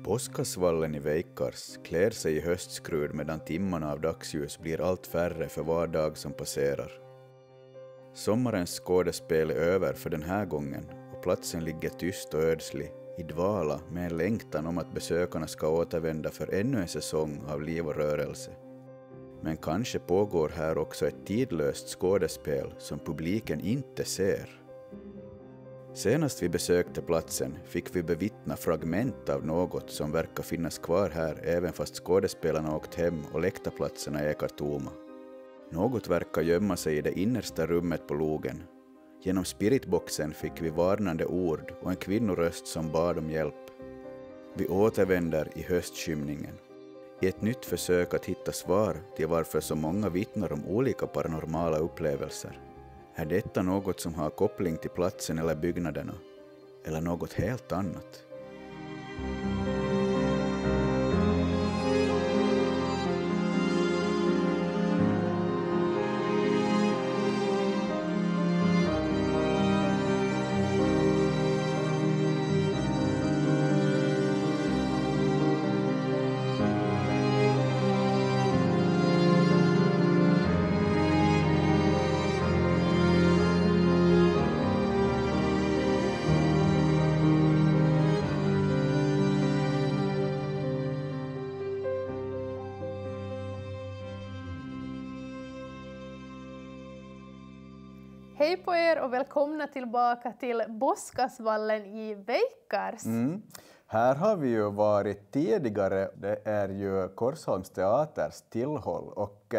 Påskasvallen i Veikars klär sig i höstskrud medan timmarna av dagsljus blir allt färre för var dag som passerar. Sommarens skådespel är över för den här gången och platsen ligger tyst och ödslig, i dvala med en längtan om att besökarna ska återvända för ännu en säsong av liv och rörelse. Men kanske pågår här också ett tidlöst skådespel som publiken inte ser. Senast vi besökte platsen fick vi bevittna fragment av något som verkar finnas kvar här även fast skådespelarna åkt hem och läktarplatserna ekar tomma. Något verkar gömma sig i det innersta rummet på logen. Genom spiritboxen fick vi varnande ord och en kvinnoröst som bad om hjälp. Vi återvänder i höstskymningen. I ett nytt försök att hitta svar till varför så många vittnar om olika paranormala upplevelser. Är detta något som har koppling till platsen eller byggnaderna? Eller något helt annat? Hej på er och välkomna tillbaka till Påskasvallen i Veikars. Här har vi ju varit tidigare, det är ju Korsholms teaters tillhåll och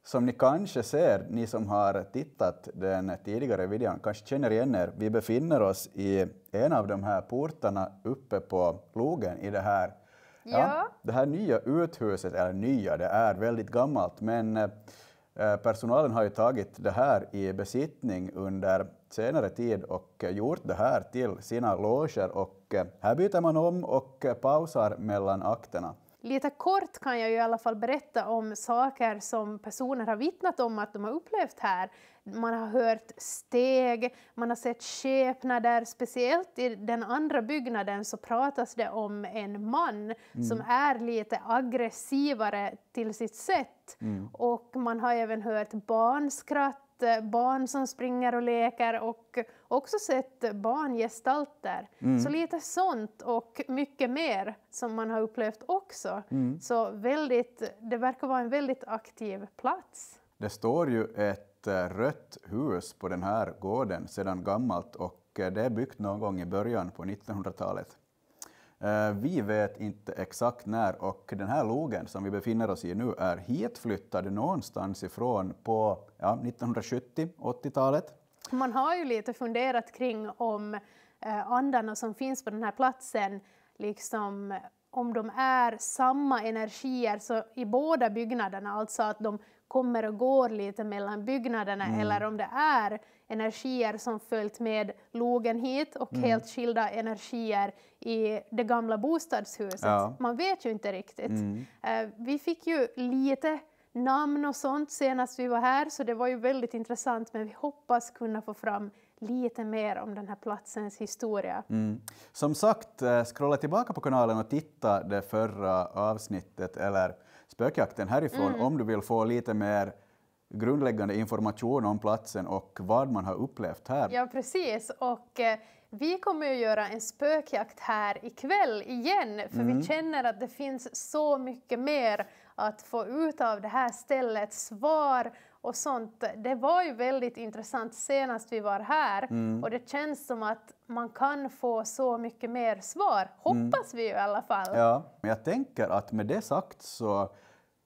som ni kanske ser, ni som har tittat den tidigare videon kanske känner igen er, vi befinner oss i en av de här portarna uppe på logen i det här. Ja, det här nya uthuset, eller nya, det är väldigt gammalt men personalen har ju tagit det här i besittning under senare tid och gjort det här till sina loger och här byter man om och pausar mellan akterna. Lite kort kan jag ju i alla fall berätta om saker som personer har vittnat om att de har upplevt här. Man har hört steg, man har sett skepnader, speciellt i den andra byggnaden så pratas det om en man som är lite aggressivare till sitt sätt. Och man har även hört barnskratt, barn som springer och leker och också sett barngestalter. Så lite sånt och mycket mer som man har upplevt också. Så det verkar vara en väldigt aktiv plats. Det står ju ett rött hus på den här gården sedan gammalt och det är byggt någon gång i början på 1900-talet. Vi vet inte exakt när och den här logen som vi befinner oss i nu är hitflyttade någonstans ifrån på 1970-80-talet. Man har ju lite funderat kring om andarna som finns på den här platsen, liksom om de är samma energier så i båda byggnaderna, alltså att de kommer och går lite mellan byggnaderna eller om det är energier som följt med logen hit och helt skilda energier i det gamla bostadshuset. Ja. Man vet ju inte riktigt. Vi fick ju lite namn och sånt senast vi var här så det var ju väldigt intressant men vi hoppas kunna få fram lite mer om den här platsens historia. Som sagt, scrolla tillbaka på kanalen och titta det förra avsnittet eller spökjakten härifrån om du vill få lite mer grundläggande information om platsen och vad man har upplevt här. Ja, precis. Och vi kommer att göra en spökjakt här ikväll igen för vi känner att det finns så mycket mer att få ut av det här stället, svar och sånt. Det var ju väldigt intressant senast vi var här och det känns som att man kan få så mycket mer svar. Hoppas vi ju i alla fall. Ja, men jag tänker att med det sagt så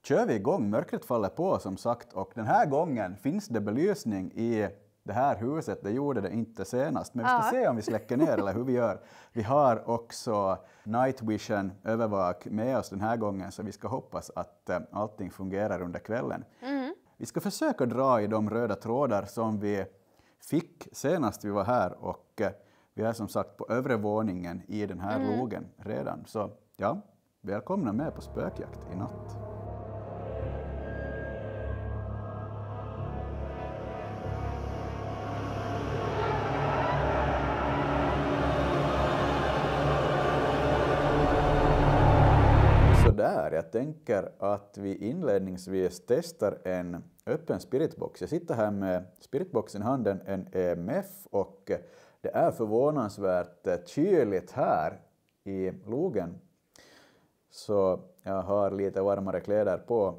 kör vi igång. Mörkret faller på som sagt och den här gången finns det belysning i det här huset. Det gjorde det inte senast. Men vi ska se om vi släcker ner eller hur vi gör. Vi har också Night Vision övervak med oss den här gången så vi ska hoppas att allting fungerar under kvällen. Vi ska försöka dra i de röda trådar som vi fick senast vi var här och vi är som sagt på övre våningen i den här logen redan. Så ja, välkomna med på spökjakt i natt. där. Jag tänker att vi inledningsvis testar en öppen spiritbox. Jag sitter här med spiritboxen i handen, en EMF, och det är förvånansvärt kyligt här i logen. Så jag har lite varmare kläder på.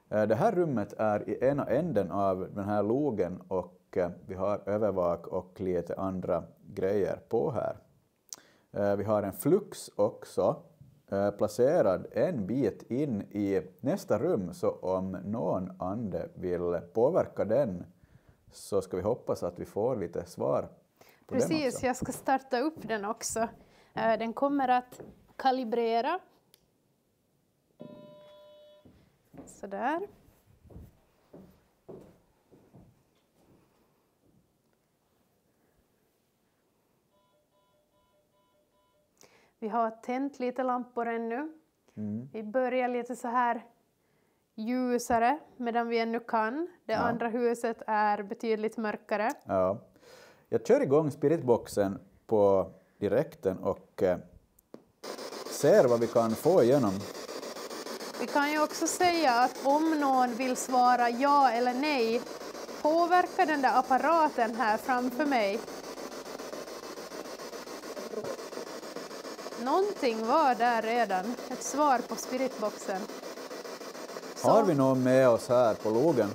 Det här rummet är i ena änden av den här logen och vi har övervak och lite andra grejer på här. Vi har en flux också placerad en bit in i nästa rum, så om någon ande vill påverka den så ska vi hoppas att vi får lite svar på den också. Precis, jag ska starta upp den också. Den kommer att kalibrera. Sådär. Vi har tänt lite lampor ännu. Vi börjar lite så här ljusare medan vi ännu kan. Det andra huset är betydligt mörkare. Ja. Jag kör igång spiritboxen på direkten och ser vad vi kan få igenom. Vi kan ju också säga att om någon vill svara ja eller nej, påverkar den där apparaten här framför mig. Någonting var där redan, ett svar på spiritboxen. Så. Har vi någon med oss här på logen?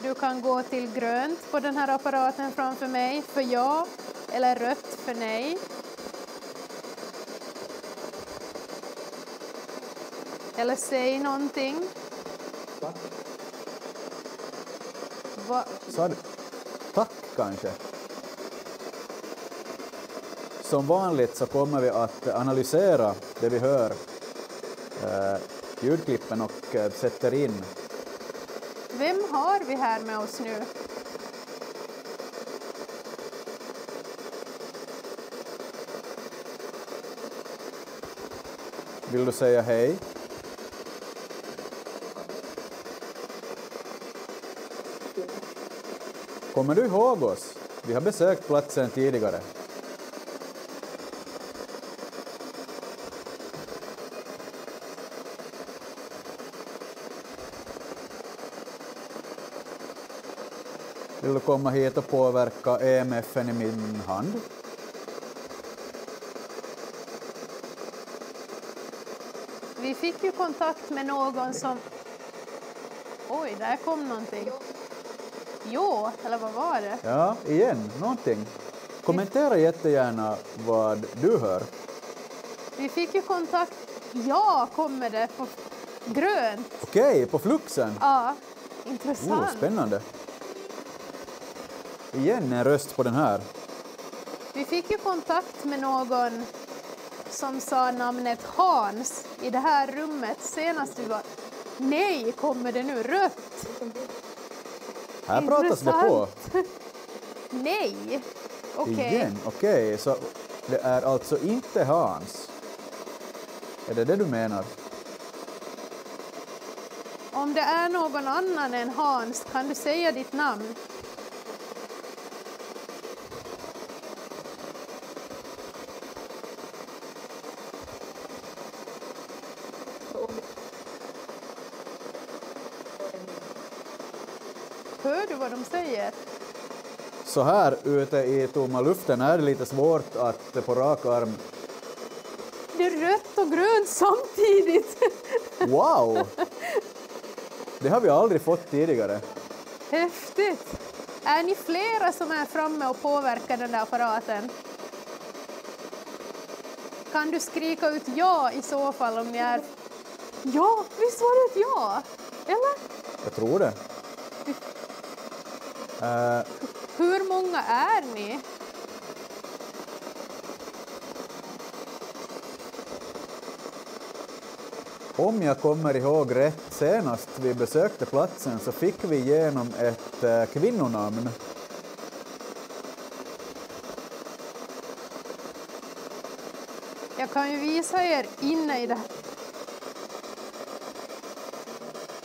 Du kan gå till grönt på den här apparaten framför mig för ja, eller rött för nej. Eller säg någonting. Så tack kanske. Som vanligt så kommer vi att analysera det vi hör, ljudklippen, och sätter in. Vem har vi här med oss nu? Vill du säga hej? Kommer du ihåg oss? Vi har besökt platsen tidigare. Vill du komma hit och påverka EMF:en i min hand? Vi fick ju kontakt med någon som... Oj, där kom någonting. Jo, eller vad var det? Ja, igen, någonting. Kommentera jättegärna vad du hör. Vi fick ju kontakt... Ja, kommer det på grönt. Okej, på fluxen. Ja, intressant. Spännande. Igen en röst på den här. Vi fick ju kontakt med någon som sa namnet Hans i det här rummet senast vi var... Nej, kommer det nu rött? Här pratas det på. Nej. Okej. Igen, okej. Så det är alltså inte Hans. Är det du menar? Om det är någon annan än Hans, kan du säga ditt namn? Hör du vad de säger? Så här ute i tomma luften är det lite svårt att på rak arm... Det är rött och grönt samtidigt. Wow! Det har vi aldrig fått tidigare. Häftigt. Är ni flera som är framme och påverkar den där apparaten? Kan du skrika ut ja i så fall om ni är... Ja, visst var det ett ja? Eller? Jag tror det. Hur många är ni? Om jag kommer ihåg rätt, senast vi besökte platsen så fick vi igenom ett kvinnonamn. Jag kan ju visa er inne i det här.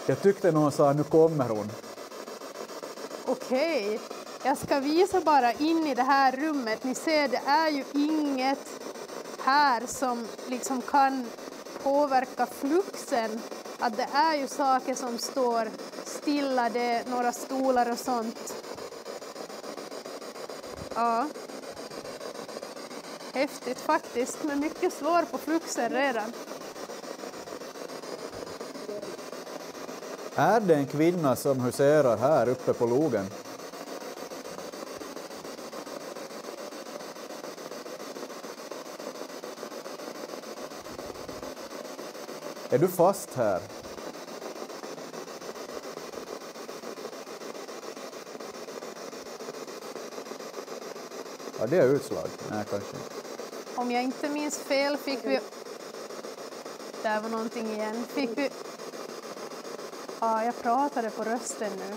Jag tyckte någon sa nu kommer hon. Okej. Jag ska visa bara in i det här rummet. Ni ser, det är ju inget här som liksom kan påverka fluxen. Att det är ju saker som står stilla, det är några stolar och sånt. Ja. Häftigt faktiskt, men mycket svår på fluxen redan. Är det en kvinna som huserar här uppe på logen? Är du fast här? Ja, det är utslag. Nej, kanske inte. Om jag inte minns fel fick vi... Där var någonting igen. Fick vi... Ja, jag pratade på rösten nu.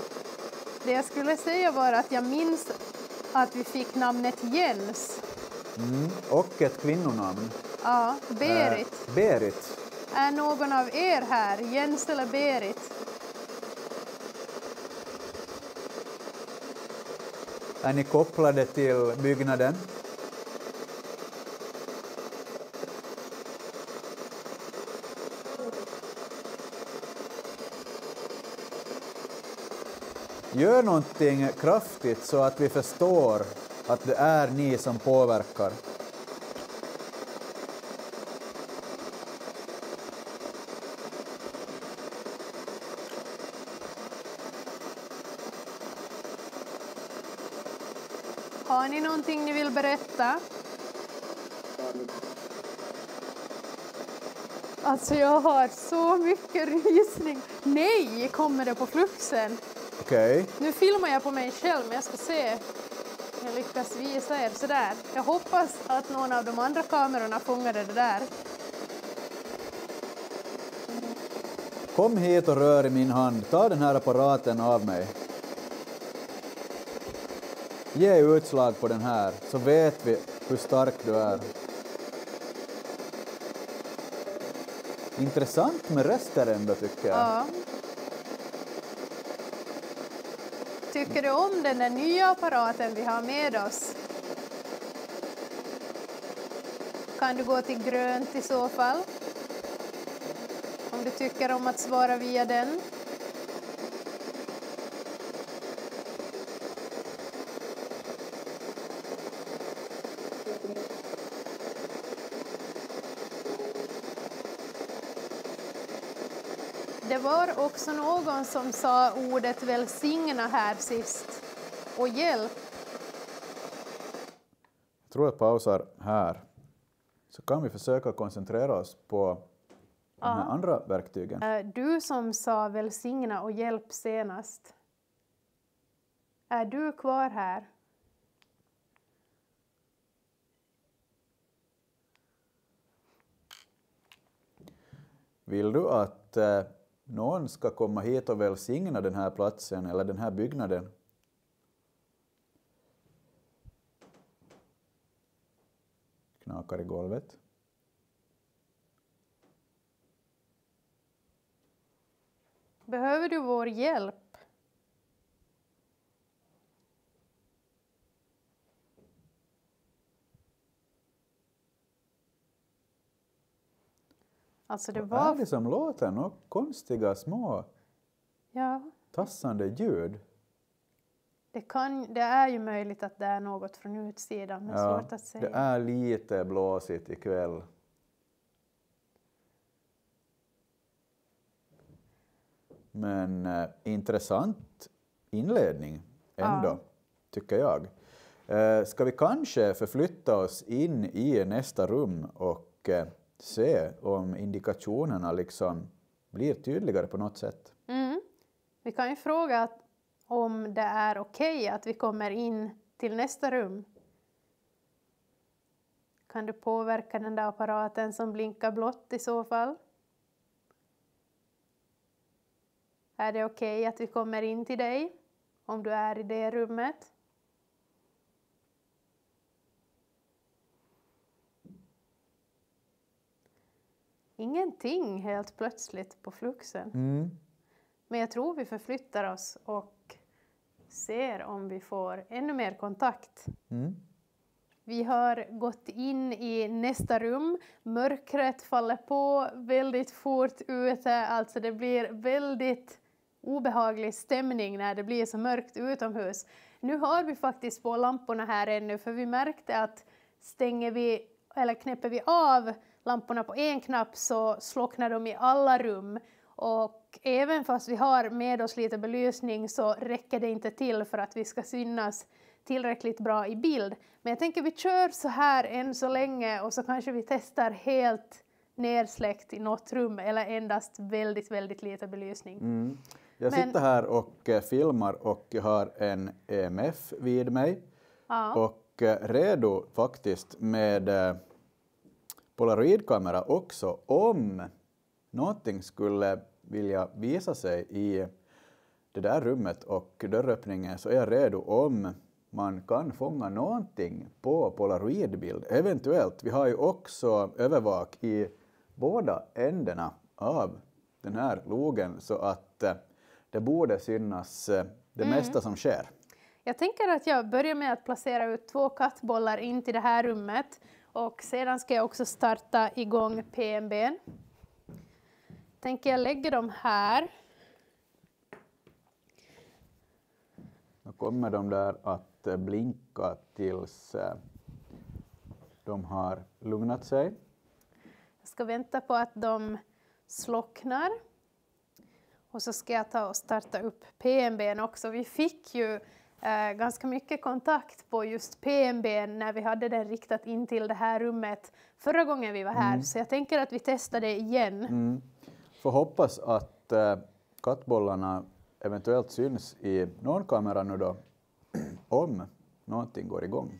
Det jag skulle säga var att jag minns att vi fick namnet Jens. Och ett kvinnonamn. Ja, Berit. Berit. Är någon av er här? Jens eller Berit? Är ni kopplade till byggnaden? Gör någonting kraftigt så att vi förstår att det är ni som påverkar. Har ni någonting ni vill berätta? Alltså jag har så mycket rysning. Nej, kommer det på fluxen? Okej. Nu filmar jag på mig själv, men jag ska se om jag lyckas visa er sådär. Jag hoppas att någon av de andra kamerorna fångade det där. Kom hit och rör i min hand. Ta den här apparaten av mig. Ge utslag på den här, så vet vi hur stark du är. Intressant med röster ändå, tycker jag. Ja. Tycker du om den där nya apparaten vi har med oss? Kan du gå till grönt i så fall? Om du tycker om att svara via den. Det var också någon som sa ordet välsigna här sist. Och hjälp. Jag tror jag pausar här. Så kan vi försöka koncentrera oss på de här andra verktygen. Du som sa välsigna och hjälp senast. Är du kvar här? Vill du att någon ska komma hit och välsigna den här platsen eller den här byggnaden? Knakar i golvet. Behöver du vår hjälp? Alltså det Vad är var... det som låter? Några konstiga små Ja, tassande ljud. det är ju möjligt att det är något från utsidan, men svårt att säga. Det är lite blåsigt ikväll. Men intressant inledning ändå, tycker jag. Ska vi kanske förflytta oss in i nästa rum och se om indikationerna liksom blir tydligare på något sätt? Vi kan ju fråga om det är okej att vi kommer in till nästa rum. Kan du påverka den där apparaten som blinkar blått i så fall? Är det okej att vi kommer in till dig om du är i det rummet? Ingenting helt plötsligt på fluxen. Men jag tror vi förflyttar oss och ser om vi får ännu mer kontakt. Mm. Vi har gått in i nästa rum. Mörkret faller på väldigt fort ute. Alltså det blir väldigt obehaglig stämning när det blir så mörkt utomhus. Nu har vi faktiskt på lamporna här ännu, för vi märkte att knäpper vi av lamporna på en knapp så slocknar de i alla rum. Och även fast vi har med oss lite belysning så räcker det inte till för att vi ska synas tillräckligt bra i bild. Men jag tänker vi kör så här än så länge och så kanske vi testar helt nersläckt i något rum eller endast väldigt, väldigt lite belysning. Mm. Jag sitter här och filmar och jag har en EMF vid mig. Ja. Och redo faktiskt med polaroidkamera också om någonting skulle vilja visa sig i det där rummet och dörröppningen, så är jag redo om man kan fånga någonting på polaroidbild. Eventuellt, vi har ju också övervak i båda ändarna av den här logen, så att det borde synas det mesta som sker. Jag tänker att jag börjar med att placera ut 2 kattbollar in till det här rummet. Och sedan ska jag också starta igång PMB:n. Tänker jag lägga dem här. Då kommer de där att blinka tills de har lugnat sig. Jag ska vänta på att de slocknar. Och så ska jag ta och starta upp PMB:n också. Vi fick ju ganska mycket kontakt på just PMB:n när vi hade den riktat in till det här rummet förra gången vi var här. Så jag tänker att vi testar det igen. Får hoppas att kattbollarna eventuellt syns i någon kamera nu då, om någonting går igång.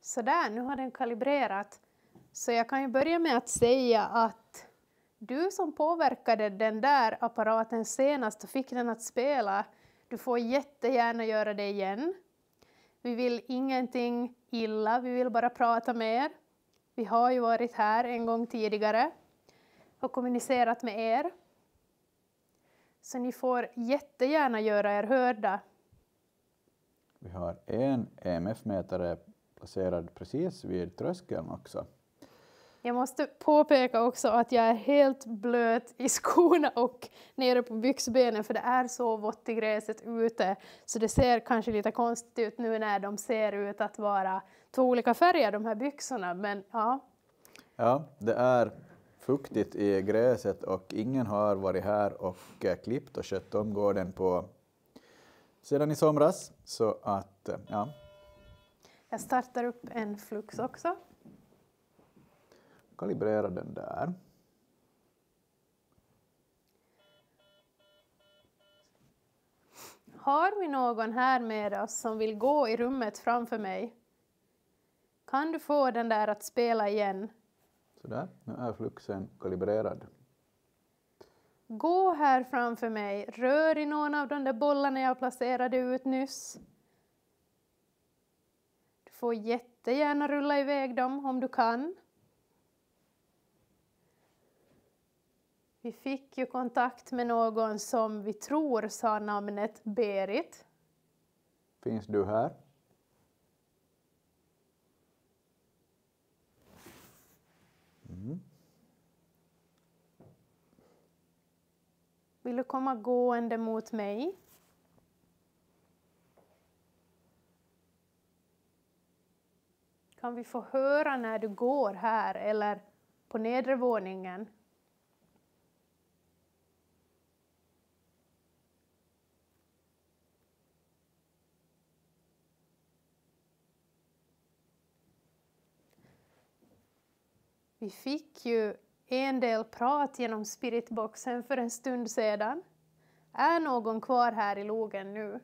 Sådär, nu har den kalibrerat. Så jag kan ju börja med att säga att du som påverkade den där apparaten senast och fick den att spela, du får jättegärna göra det igen. Vi vill ingenting illa, vi vill bara prata med er. Vi har ju varit här en gång tidigare och kommunicerat med er. Så ni får jättegärna göra er hörda. Vi har en EMF-mätare placerad precis vid tröskeln också. Jag måste påpeka också att jag är helt blöt i skorna och nere på byxbenen, för det är så vått i gräset ute. Så det ser kanske lite konstigt ut nu när de ser ut att vara 2 olika färger, de här byxorna. Men ja. Ja, det är fuktigt i gräset och ingen har varit här och klippt och skött om gården på sedan i somras. Så att, ja. Jag startar upp en flux också. Kalibrera den där. Har vi någon här med oss som vill gå i rummet framför mig? Kan du få den där att spela igen? Sådär, nu är fluxen kalibrerad. Gå här framför mig, rör i någon av de där bollarna jag placerade ut nyss. Du får jättegärna rulla iväg dem om du kan. Vi fick ju kontakt med någon som vi tror sa namnet Berit. Finns du här? Vill du komma gående mot mig? Kan vi få höra när du går här eller på nedre våningen? Vi fick ju en del prat genom spiritboxen för en stund sedan. Är någon kvar här i logen nu?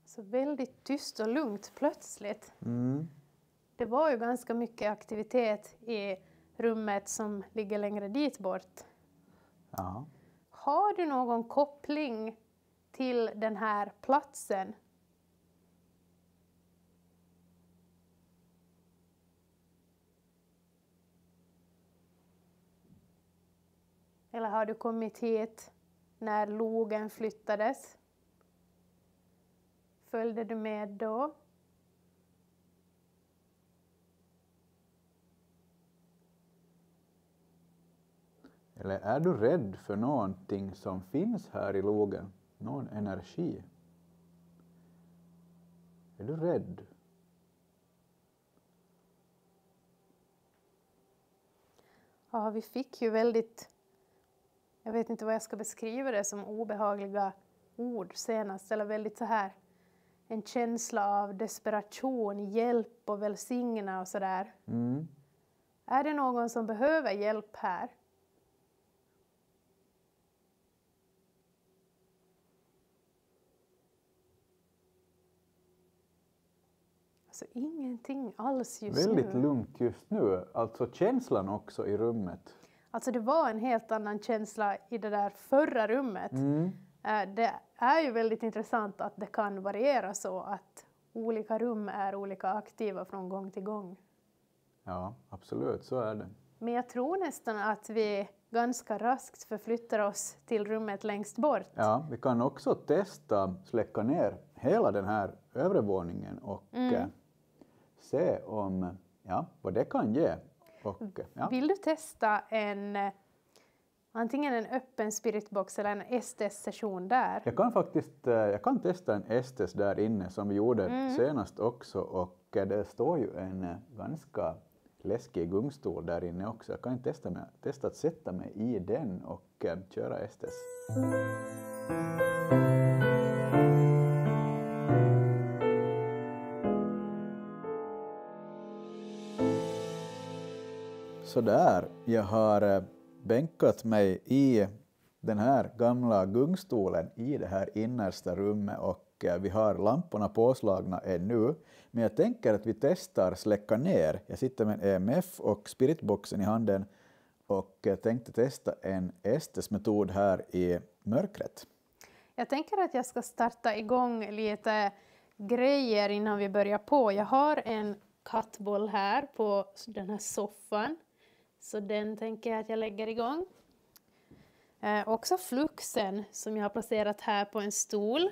Så väldigt tyst och lugnt plötsligt. Det var ju ganska mycket aktivitet i rummet som ligger längre dit bort. Ja. Har du någon koppling till den här platsen? Eller har du kommit hit när logen flyttades? Följde du med då? Eller är du rädd för någonting som finns här i logen? Någon energi? Är du rädd? Ja, vi fick ju väldigt, jag vet inte vad jag ska beskriva det som, obehagliga ord senast. Eller väldigt så här, en känsla av desperation, hjälp och välsigna och sådär. Mm. Är det någon som behöver hjälp här? Alltså ingenting alls just Väldigt nu. lugnt just nu. Alltså känslan också i rummet. Alltså det var en helt annan känsla i det där förra rummet. Det är ju väldigt intressant att det kan variera så att olika rum är olika aktiva från gång till gång. Ja, absolut, så är det. Men jag tror nästan att vi ganska raskt förflyttar oss till rummet längst bort. Ja, vi kan också testa släcka ner hela den här övre våningen och se om, vad det kan ge. Och, Vill du testa antingen en öppen spiritbox eller en Estes-session där? Jag kan testa en Estes där inne som vi gjorde senast också, och det står ju en ganska läskig gungstol där inne också. Jag kan testa att sätta mig i den och köra Estes. Så där, jag har bänkat mig i den här gamla gungstolen i det här innersta rummet, och vi har lamporna påslagna ännu. Men jag tänker att vi testar släcka ner. Jag sitter med en EMF och spiritboxen i handen och jag tänkte testa en Estes-metod här i mörkret. Jag tänker att jag ska starta igång lite grejer innan vi börjar på. Jag har en kattboll här på den här soffan. Så den tänker jag att jag lägger igång. Också fluxen som jag har placerat här på en stol.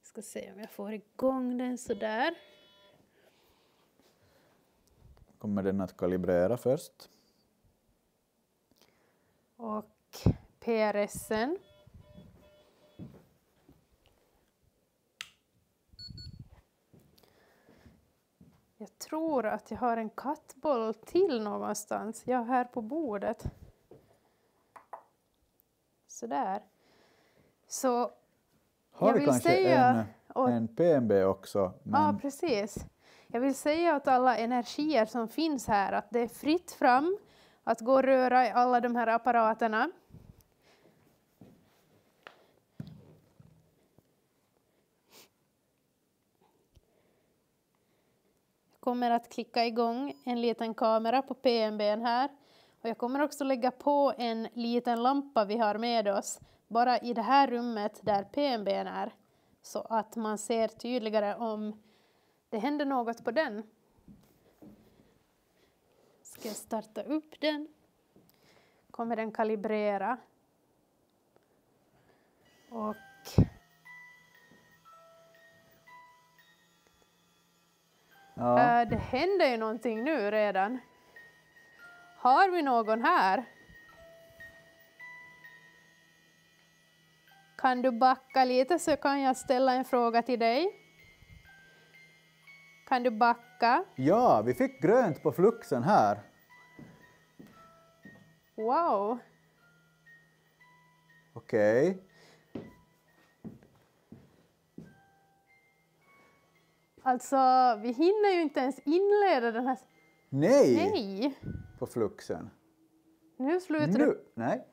Ska se om jag får igång den sådär. Kommer den att kalibrera först? Och PRSen. Jag tror att jag har en kattboll till någonstans. Jag har här på bordet. Sådär. Så Har jag vi vill kanske säga en PMB också? Ja, precis. Jag vill säga åt alla energier som finns här att det är fritt fram att gå och röra i alla de här apparaterna. Jag kommer att klicka igång en liten kamera på PMB:n här. Och jag kommer också lägga på en liten lampa vi har med oss bara i det här rummet där PMB:n är. Så att man ser tydligare om det händer något på den. Ska jag starta upp den. Kommer den kalibrera. Och det händer ju någonting nu redan. Har vi någon här? Kan du backa lite så kan jag ställa en fråga till dig? Kan du backa? Ja, vi fick grönt på fluxen här. Wow. Okej. Alltså, vi hinner ju inte ens inleda den här... Nej! På fluxen. Nu slutar du. Nej.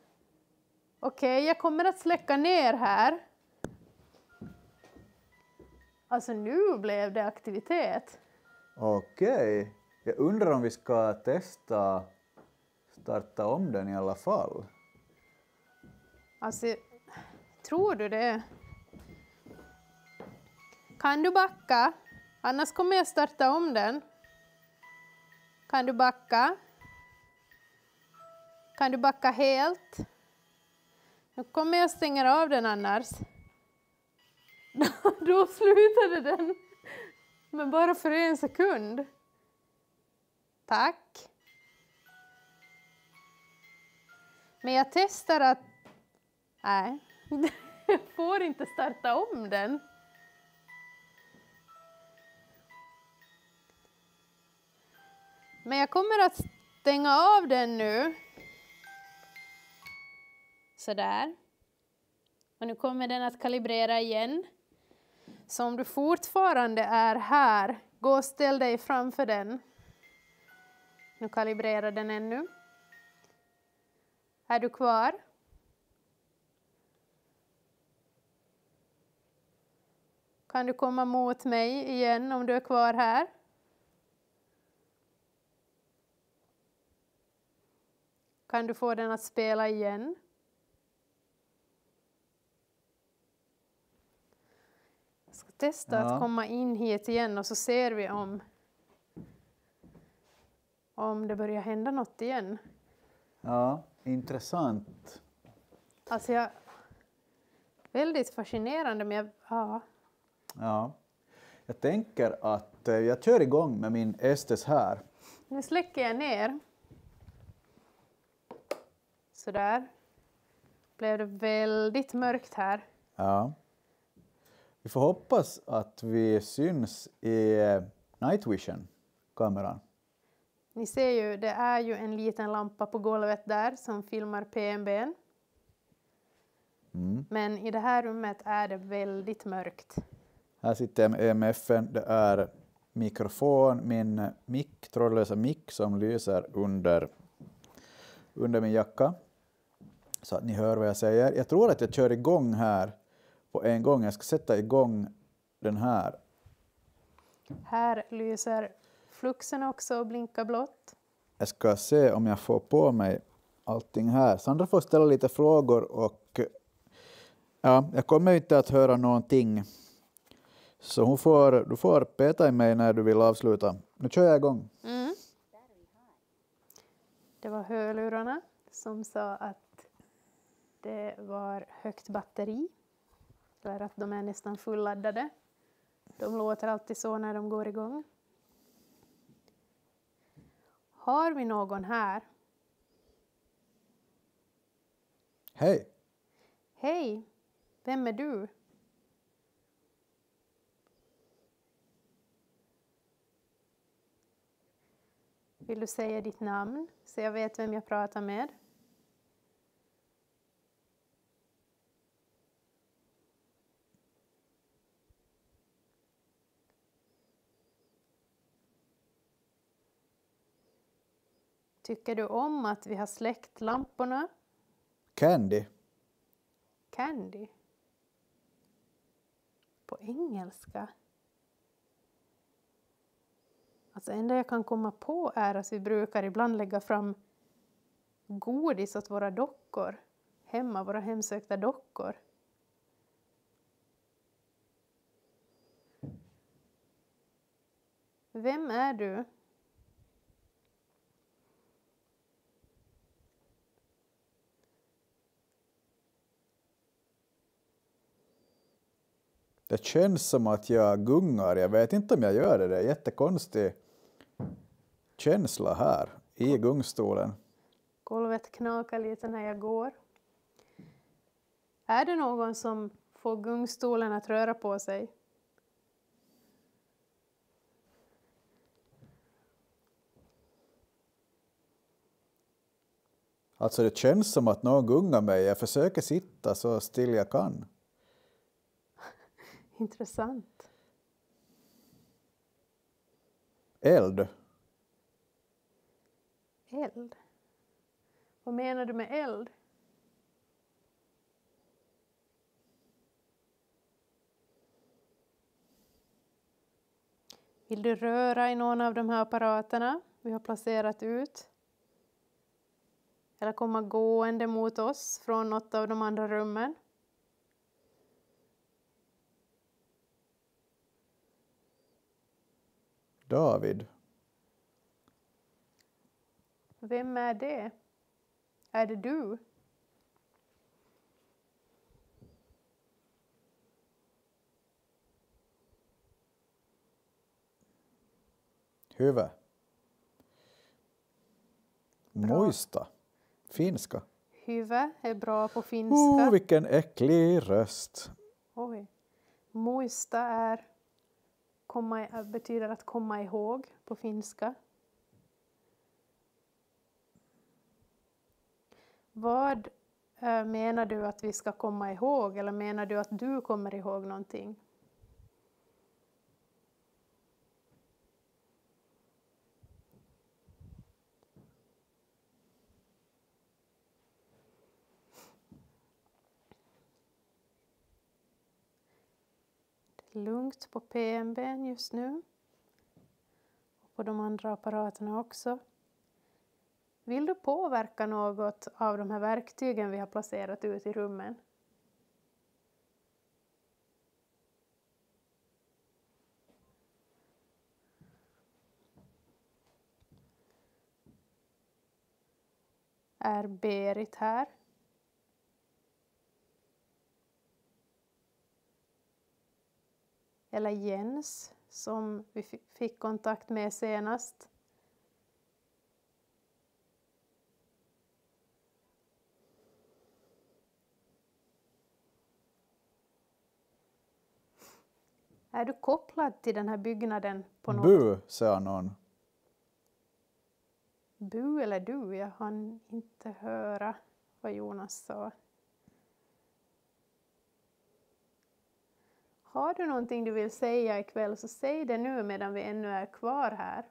Okej, jag kommer att släcka ner här. Alltså nu blev det aktivitet. Okej. Jag undrar om vi ska testa starta om den i alla fall. Alltså, tror du det? Kan du backa? Annars kommer jag starta om den. Kan du backa? Kan du backa helt? Nu kommer jag stänger av den annars. Då slutade den. Men bara för 1 sekund. Tack. Men jag testar att... Nej, jag får inte starta om den. Men jag kommer att stänga av den nu. Sådär. Och nu kommer den att kalibrera igen. Så om du fortfarande är här, gå och ställ dig framför den. Nu kalibrerar den ännu. Är du kvar? Kan du komma mot mig igen om du är kvar här? Kan du få den att spela igen? Jag ska testa att komma in hit igen och så ser vi om det börjar hända något igen. Ja, intressant. Alltså väldigt fascinerande, men Ja. Jag tänker att jag kör igång med min Estes här. Nu släcker jag ner. Sådär. Blev det väldigt mörkt här. Ja. Vi får hoppas att vi syns i Night Vision-kameran. Ni ser ju, det är ju en liten lampa på golvet där som filmar PNB:n. Men i det här rummet är det väldigt mörkt. Här sitter jag med EMF:en. Det är mikrofon, min trådlösa mick som lyser under min jacka. Så att ni hör vad jag säger. Jag tror att jag kör igång här på en gång. Jag ska sätta igång den här. Här lyser fluxen också och blinkar blått. Jag ska se om jag får på mig allting här. Sandra får ställa lite frågor och jag kommer inte att höra någonting. Så du får peta i mig när du vill avsluta. Nu kör jag igång. Det var hörlurarna som sa att det var högt batteri. Eller att de är nästan fulladdade. De låter alltid så när de går igång. Har vi någon här? Hej! Hej! Vem är du? Vill du säga ditt namn så jag vet vem jag pratar med? Tycker du om att vi har släckt lamporna? Candy. Candy? På engelska? Alltså enda jag kan komma på är att vi brukar ibland lägga fram godis åt våra dockor. Hemma, våra hemsökta dockor. Vem är du? Det känns som att jag gungar. Jag vet inte om jag gör det. Det är jättekonstig känsla här i gungstolen. Golvet knakar lite när jag går. Är det någon som får gungstolen att röra på sig? Alltså det känns som att någon gungar mig. Jag försöker sitta så still jag kan. Intressant. Eld. Eld? Vad menar du med eld? Vill du röra i någon av de här apparaterna vi har placerat ut? Eller komma gående mot oss från något av de andra rummen? David. Vem är det? Är det du? Huvud. Muista. Finska. Huvud är bra på finska. Vilken äcklig röst. Oj. Muista betyder att komma ihåg på finska. Vad menar du att vi ska komma ihåg? Eller menar du att du kommer ihåg någonting? Det är lugnt på PMB just nu. Och på de andra apparaterna också. Vill du påverka något av de här verktygen vi har placerat ut i rummen? Är Berit här? Eller Jens, som vi fick kontakt med senast? Är du kopplad till den här byggnaden på något? Bu, sa någon. Bu eller du? Jag hann inte höra vad Jonas sa. Har du någonting du vill säga ikväll så säg det nu medan vi ännu är kvar här.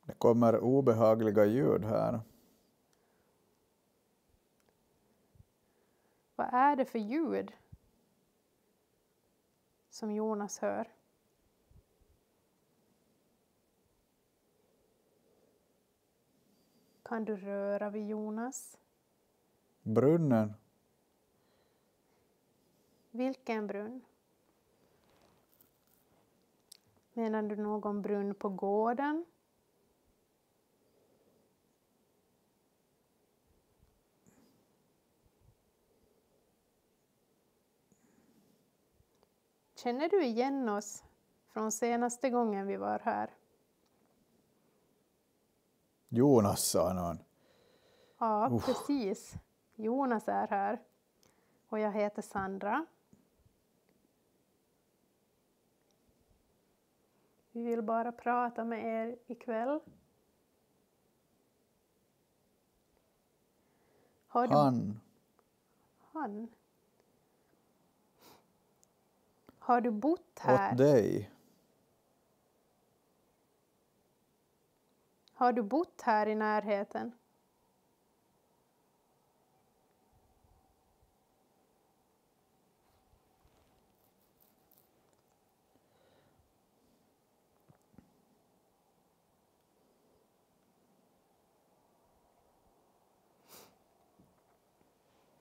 Det kommer obehagliga ljud här. Vad är det för ljud som Jonas hör? Kan du röra vid Jonas? Brunnen. Vilken brunn? Menar du någon brunn på gården? Känner du igen oss från senaste gången vi var här? Jonas, sa någon. Ja, precis. Jonas är här. Och jag heter Sandra. Vi vill bara prata med er ikväll. Har du... Han. Har du bott här? Åt dig. Har du bott här i närheten?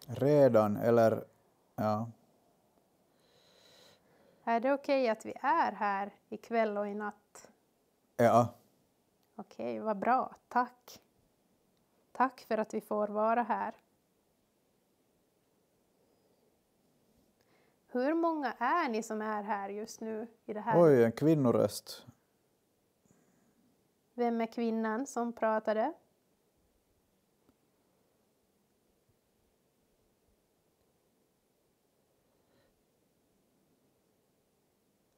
Redan, eller ja. Är det okej att vi är här ikväll och i natt? Ja. Okej, vad bra. Tack. Tack för att vi får vara här. Hur många är ni som är här just nu i det här? Oj, en kvinnoröst. Vem är kvinnan som pratade?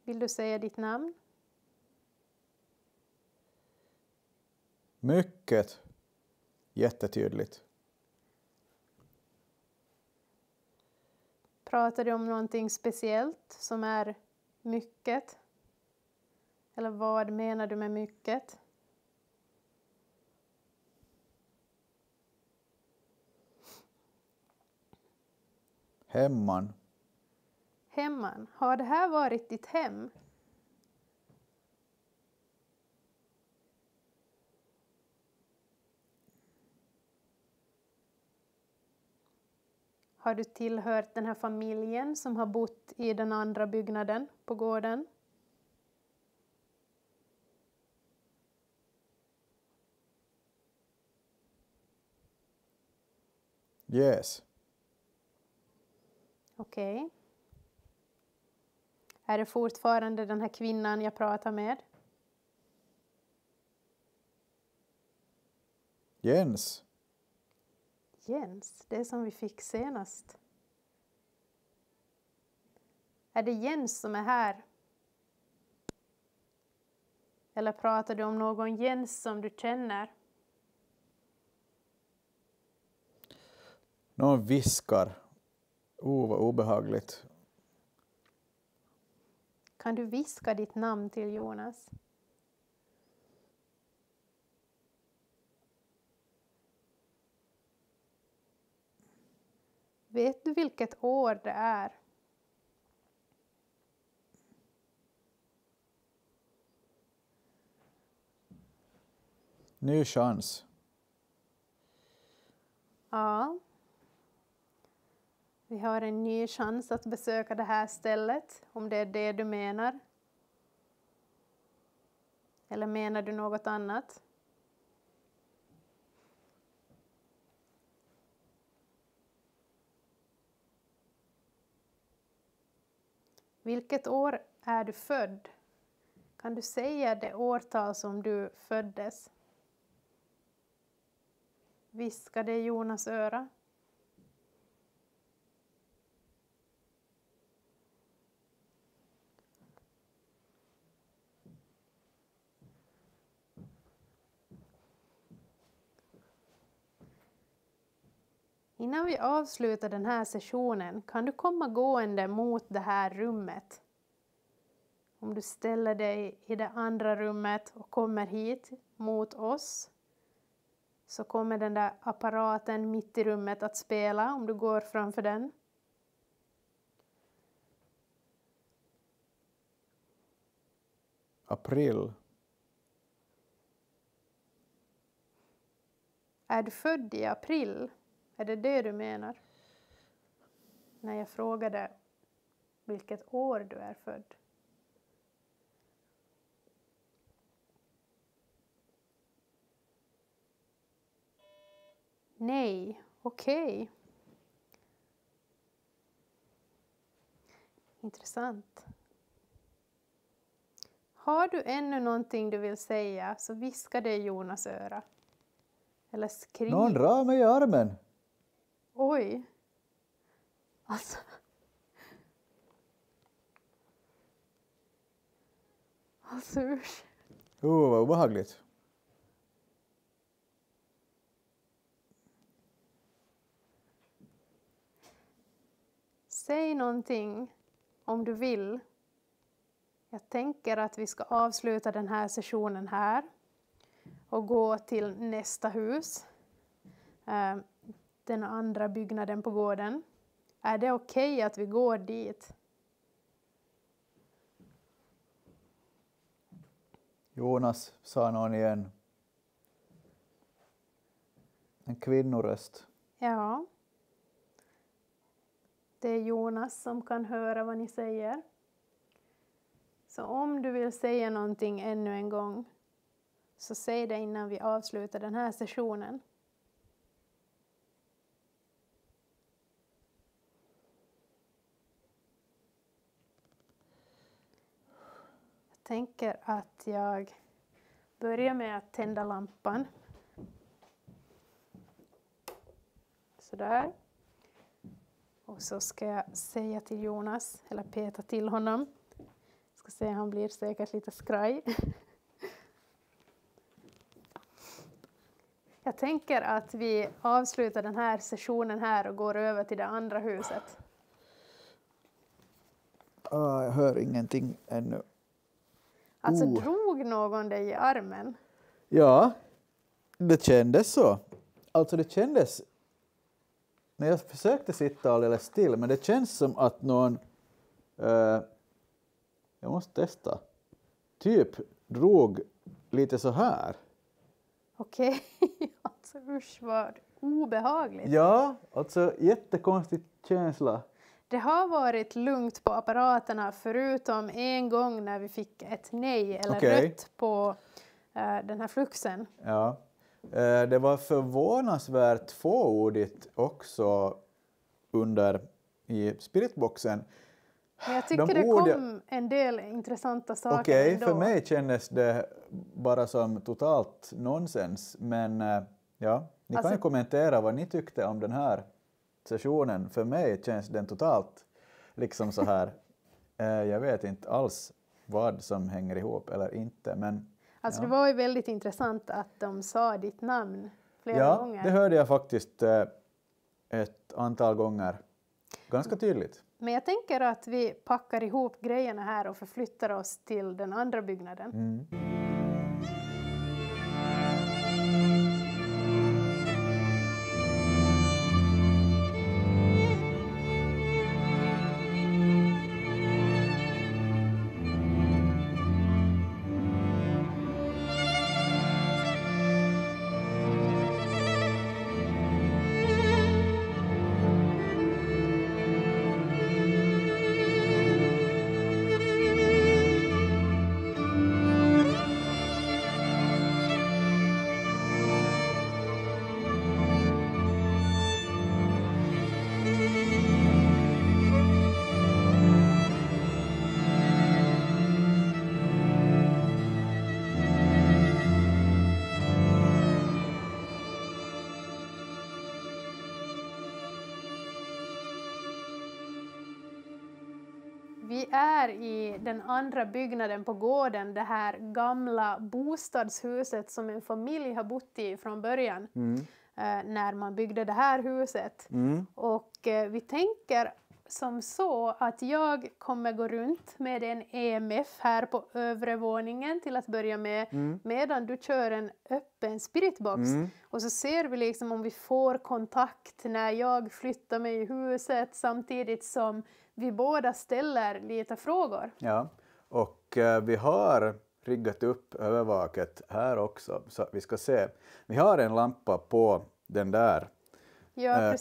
Vill du säga ditt namn? Mycket. Jättetydligt. Pratar du om någonting speciellt som är mycket? Eller vad menar du med mycket? Hemman. Hemman. Har det här varit ditt hem? Har du tillhört den här familjen som har bott i den andra byggnaden på gården? Yes. Okej. Är det fortfarande den här kvinnan jag pratar med? Jens. Jens, det som vi fick senast. Är det Jens som är här? Eller pratar du om någon Jens som du känner? Någon viskar. Vad obehagligt. Kan du viska ditt namn till Jonas? Vet du vilket år det är? Ny chans. Ja. Vi har en ny chans att besöka det här stället, om det är det du menar. Eller menar du något annat? Vilket år är du född? Kan du säga det årtal som du föddes? Viskade Jonas öra. Innan vi avslutar den här sessionen kan du komma gående mot det här rummet. Om du ställer dig i det andra rummet och kommer hit mot oss, så kommer den där apparaten mitt i rummet att spela om du går framför den. April. Är du född i april? Är det det du menar? När jag frågade vilket år du är född. Nej, okej. Intressant. Har du ännu någonting du vill säga så viska det i Jonas öra. Eller skriv. Någon drar mig i armen. Oj. Alltså. Alltså usch. Vad obehagligt. Säg någonting om du vill. Jag tänker att vi ska avsluta den här sessionen här och gå till nästa hus. Den andra byggnaden på gården. Är det okej att vi går dit? Jonas, sa någon igen. En kvinnoröst. Ja. Det är Jonas som kan höra vad ni säger. Så om du vill säga någonting ännu en gång, så säg det innan vi avslutar den här sessionen. Jag tänker att jag börjar med att tända lampan. Sådär. Och så ska jag säga till Jonas, eller peta till honom. Ska se, han blir säkert lite skraj. Jag tänker att vi avslutar den här sessionen här och går över till det andra huset. Jag hör ingenting ännu. Alltså drog någon dig i armen? Ja, det kändes så. Alltså det kändes... När jag försökte sitta alldeles still, men det känns som att någon... jag måste testa. Typ drog lite så här. Okej, alltså usch vad obehagligt. Ja, alltså jättekonstig känsla. Det har varit lugnt på apparaterna förutom en gång när vi fick ett nej eller rött på den här fluxen. Ja, Det var förvånansvärt fåordigt också i spiritboxen. Men jag tycker det kom en del intressanta saker. Okej, ändå. för mig kändes det bara som totalt nonsens. Men ja, ni kan ju kommentera vad ni tyckte om den här sessionen. För mig känns den totalt liksom så här. Jag vet inte alls vad som hänger ihop eller inte. Men, det var ju väldigt intressant att de sa ditt namn flera gånger. Ja, det hörde jag faktiskt ett antal gånger. Ganska tydligt. Men jag tänker att vi packar ihop grejerna här och förflyttar oss till den andra byggnaden. Mm. Vi är i den andra byggnaden på gården, det här gamla bostadshuset som en familj har bott i från början när man byggde det här huset. Och vi tänker som så att jag kommer gå runt med en EMF här på övre våningen till att börja med, medan du kör en öppen spiritbox. Och så ser vi liksom om vi får kontakt när jag flyttar mig i huset samtidigt som vi båda ställer lite frågor. Ja, och vi har riggat upp övervaket här också, så vi ska se. Vi har en lampa på den där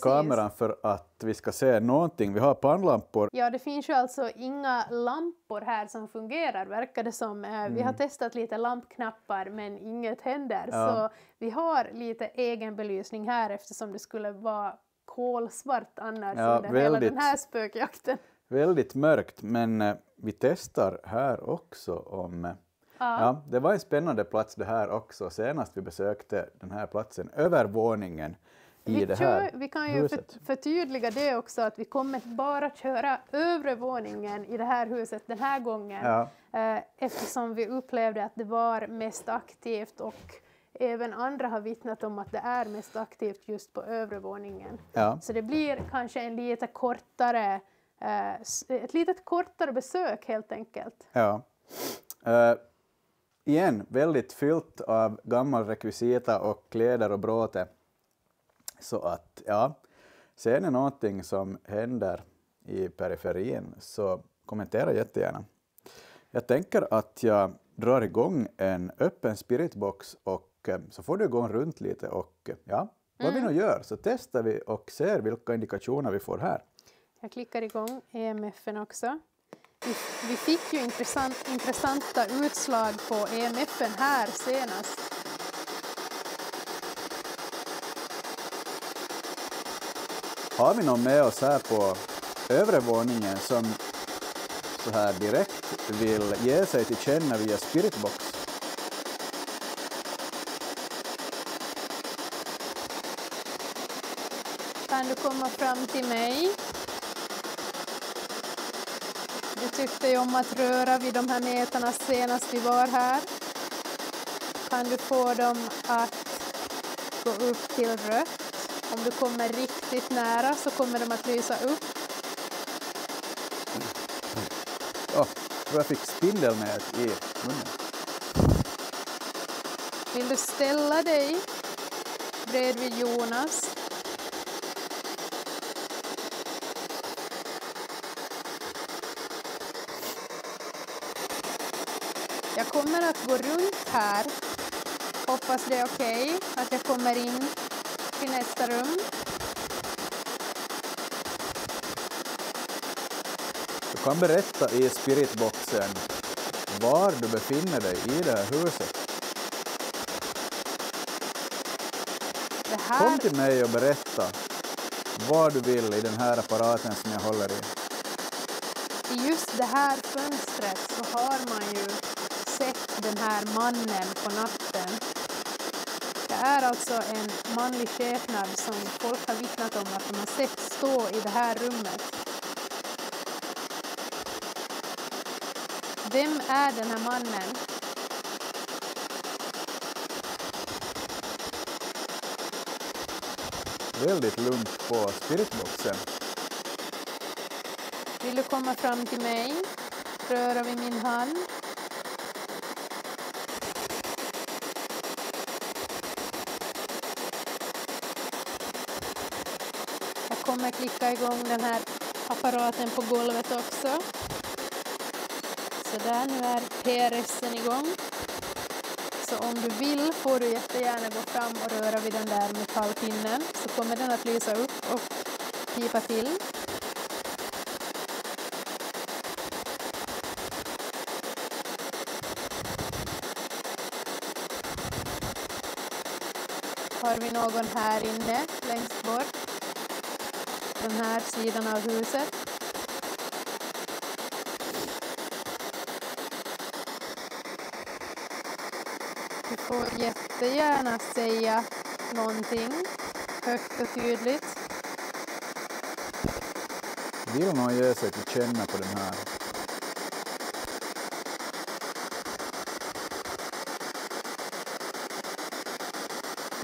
kameran för att vi ska se någonting. Vi har pannlampor. Ja, det finns ju alltså inga lampor här som fungerar, verkar det som. Vi har testat lite lampknappar men inget händer. Ja. Så vi har lite egen belysning här eftersom det skulle vara kolsvart annars under hela den här spökjakten. Väldigt mörkt, men vi testar här också om... Ja, det var en spännande plats det här också. Senast vi besökte den här platsen, övervåningen i det här huset. Vi kan ju förtydliga det också, att vi kommer bara köra övre våningen i det här huset den här gången. Eftersom vi upplevde att det var mest aktivt och även andra har vittnat om att det är mest aktivt just på övre våningen. Så det blir kanske ett lite kortare besök helt enkelt. Ja. Igen, väldigt fyllt av gammal rekvisita och kläder och bråte. Så att, ser ni någonting som händer i periferin så kommentera jättegärna. Jag tänker att jag drar igång en öppen spiritbox och så får du gå runt lite och vad vi nu gör så testar vi och ser vilka indikationer vi får här. Jag klickar igång EMFen också. Vi fick ju intressanta utslag på EMFen här senast. Har vi någon med oss här på övre våningen som så här direkt vill ge sig till känna via spiritbox? Kan du komma fram till mig? Du tyckte ju om att röra vid de här meterna senast vi var här. Kan du få dem att gå upp till rött? Om du kommer riktigt nära så kommer de att lysa upp. Jag tror jag fick spindelnät i munnen. Vill du ställa dig bredvid Jonas? Jag kommer att gå runt här. Hoppas det är okej att jag kommer in till nästa rum. Du kan berätta i spiritboxen var du befinner dig i det här huset. Det här... Kom till mig och berätta vad du vill i den här apparaten som jag håller i. I just det här fönstret så har man ju sett den här mannen på natten. Det är alltså en manlig skepnad som folk har vittnat om att de har sett stå i det här rummet. Vem är den här mannen? Väldigt lugnt på spiritboxen. Vill du komma fram till mig? Röra vid min hand. Jag kommer klicka igång den här apparaten på golvet också. Så där, nu är PRSen igång. Så om du vill får du jättegärna gå fram och röra vid den där metallpinnen. Så kommer den att lysa upp och pipa till. Har vi någon här inne, längst bort? Den här sidan av huset. Du får jättegärna säga någonting högt och tydligt. Vill någon ge sig till känna på den här?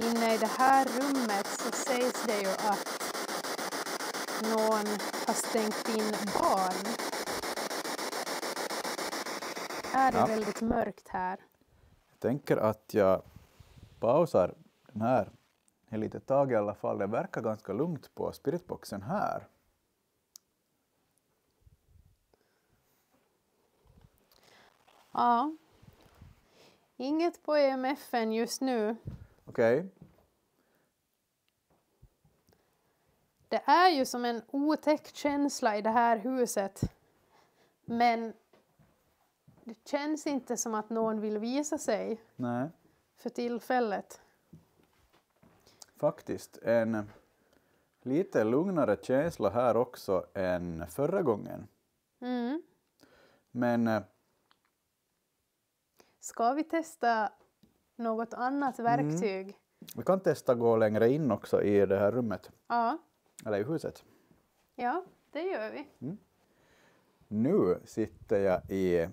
Inne i det här rummet så sägs det ju att någon har stängt in barn. Är det väldigt mörkt här? Jag tänker att jag pausar den här ett litet tag i alla fall. Det verkar ganska lugnt på spiritboxen här. Ja. Inget på EMF:en just nu. Okej. Det är ju som en otäck känsla i det här huset. Men det känns inte som att någon vill visa sig Nej, för tillfället. faktiskt en lite lugnare känsla här också än förra gången. Mm. Men Ska vi testa något annat verktyg? vi kan testa gå längre in också i det här rummet, Ja. eller i huset. Ja, det gör vi. Nu sitter jag i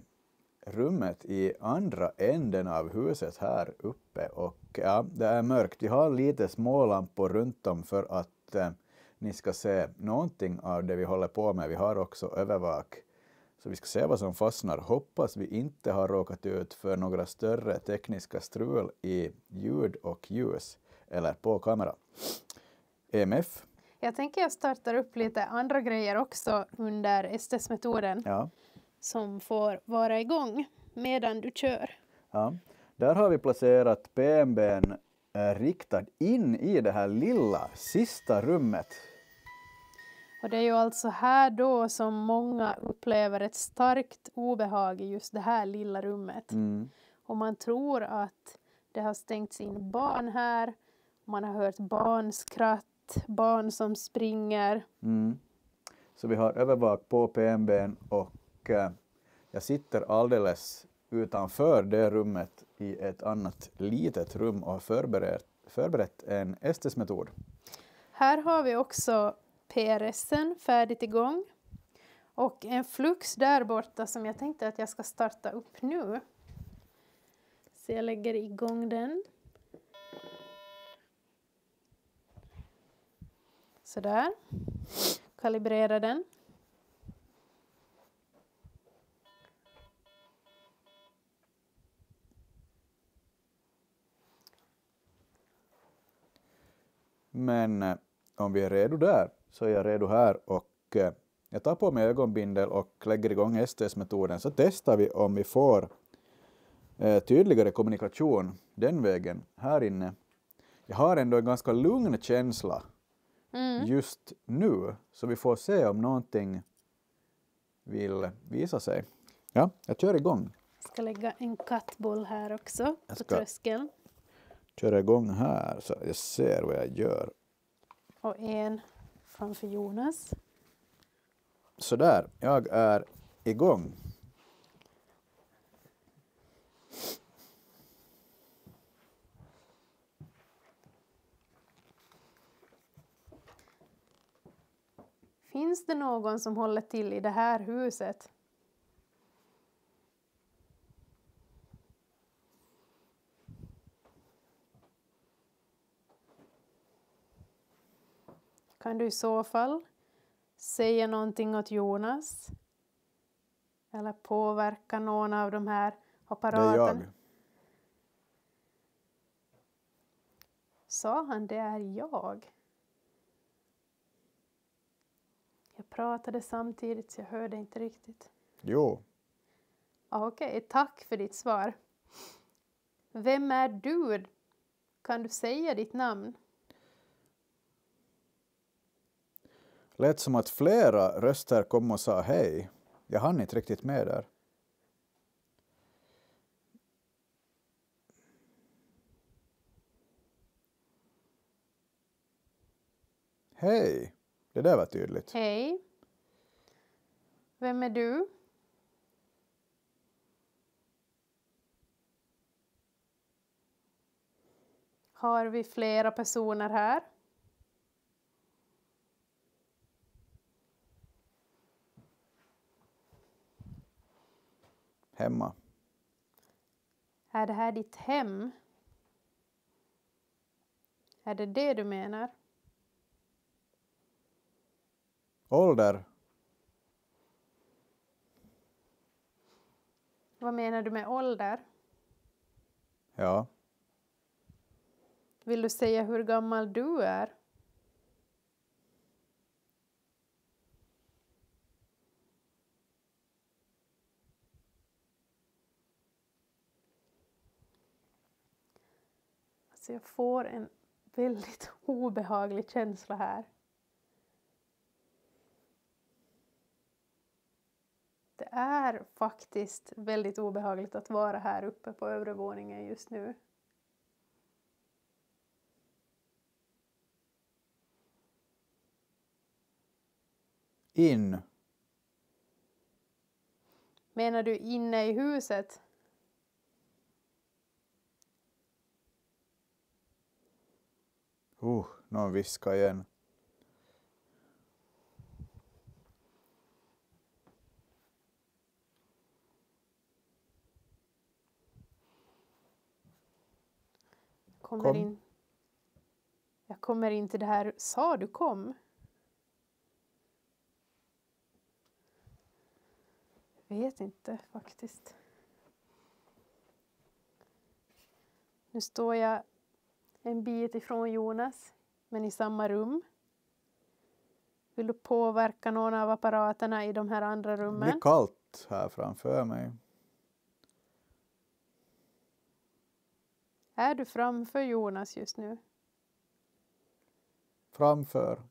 rummet i andra änden av huset här uppe och ja, det är mörkt. Vi har lite smålampor runt om för att ni ska se någonting av det vi håller på med. Vi har också övervak. Så vi ska se vad som fastnar. Hoppas vi inte har råkat ut för några större tekniska strul i ljud och ljus eller på kamera. EMF. Jag tänker jag startar upp lite andra grejer också under Estes-metoden Ja. som får vara igång medan du kör. Ja. Där har vi placerat PMB:n riktad in i det här lilla sista rummet. Och det är ju alltså här då som många upplever ett starkt obehag i just det här lilla rummet. Och man tror att det har stängts in barn här. Man har hört barnskratt, barn som springer. Så vi har övervak på PMB:n och jag sitter alldeles utanför det rummet i ett annat litet rum och har förberett en Estes-metod. Här har vi också PRSen färdigt igång. Och en flux där borta som jag tänkte att jag ska starta upp nu. Så jag lägger igång den. Sådär. Kalibrera den. Men om vi är redo där så är jag redo här och jag tar på mig ögonbindel och lägger igång Estes-metoden så testar vi om vi får tydligare kommunikation den vägen här inne. Jag har ändå en ganska lugn känsla just nu så vi får se om någonting vill visa sig. Ja, jag kör igång. Jag ska lägga en kattboll här också på tröskeln. Kör igång här så jag ser vad jag gör. Och en framför Jonas. Så där, jag är igång. Finns det någon som håller till i det här huset? Kan du i så fall säga någonting åt Jonas? Eller påverka någon av de här Det apparaterna? är jag. Sa han det är jag? Jag pratade samtidigt så jag hörde inte riktigt. Jo, Okej, tack för ditt svar. Vem är du? Kan du säga ditt namn? lät som att flera röster kom och sa hej. Jag hann inte riktigt med där. Hej, det där var tydligt. Hej. Vem är du? Har vi flera personer här? Hemma. Är det här ditt hem? Är det det du menar? Ålder. Vad menar du med ålder? Ja. Vill du säga hur gammal du är? Alltså jag får en väldigt obehaglig känsla här. Det är faktiskt väldigt obehagligt att vara här uppe på övre våningen just nu. In. Menar du inne i huset? Någon viskar igen. Kommer Kom. in. Jag kommer in till det här. Sa du kom? Vet inte faktiskt. Nu står jag en bit ifrån Jonas, men i samma rum. Vill du påverka någon av apparaterna i de här andra Det rummen? blir kallt här framför mig. Är du framför Jonas just nu? Framför.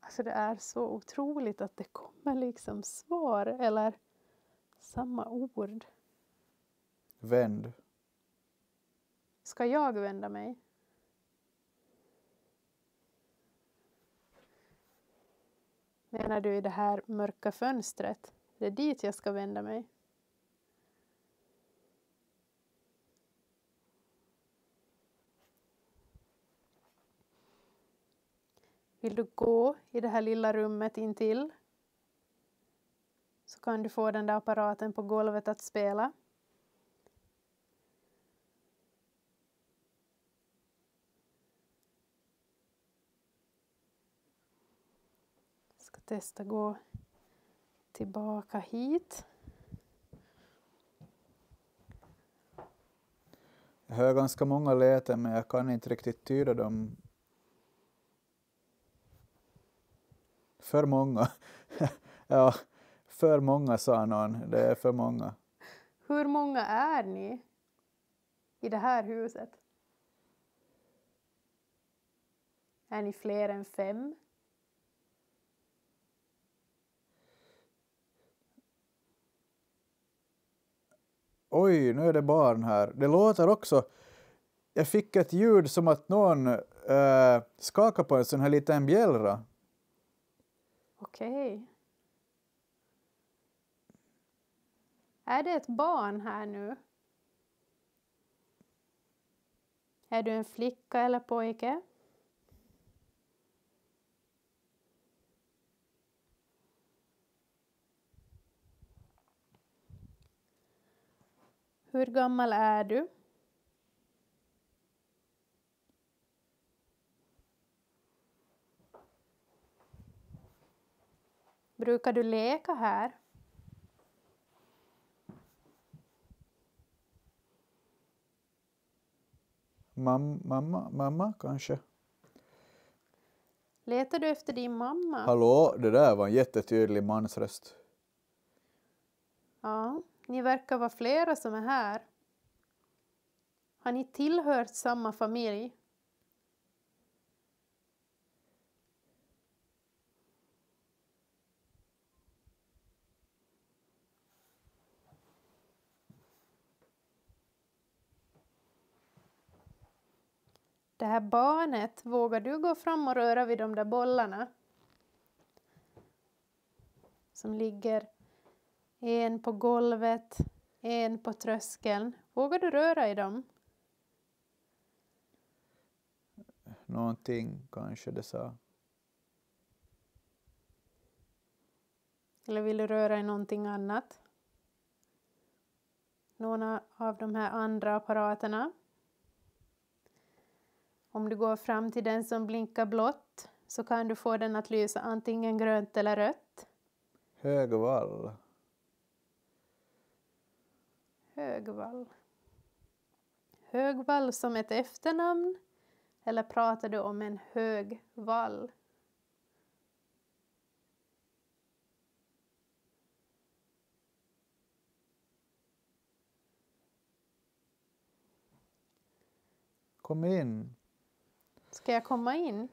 Alltså det är så otroligt att det kommer liksom svar eller samma ord. Vänd. Ska jag vända mig? Menar du i det här mörka fönstret? Det är dit jag ska vända mig. Vill du gå i det här lilla rummet intill? Så kan du få den där apparaten på golvet att spela. Jag ska testa gå tillbaka hit. Jag hör ganska många läten men jag kan inte riktigt tyda dem. För många. Ja, för många sa någon. Det är för många. Hur många är ni i det här huset? Är ni fler än 5? Oj, nu är det barn här. Det låter också Jag fick ett ljud som att någon skakar på en sån här liten bjällra. Okej. Är det ett barn här nu? Är du en flicka eller pojke? Hur gammal är du? Brukar du leka här? Mamma kanske. Letar du efter din mamma? Hallå, det där var en jättetydlig mansröst. Ja, ni verkar vara flera som är här. Har ni tillhört samma familj? Det här barnet, vågar du gå fram och röra vid de där bollarna? Som ligger en på golvet, en på tröskeln. Vågar du röra i dem? Någonting kanske det sa. Eller vill du röra i någonting annat? Någon av de här andra apparaterna. Om du går fram till den som blinkar blått så kan du få den att lysa antingen grönt eller rött. Högvall. Högvall. Högvall som ett efternamn? Eller pratar du om en hög vall? Kom in. Ska jag komma in?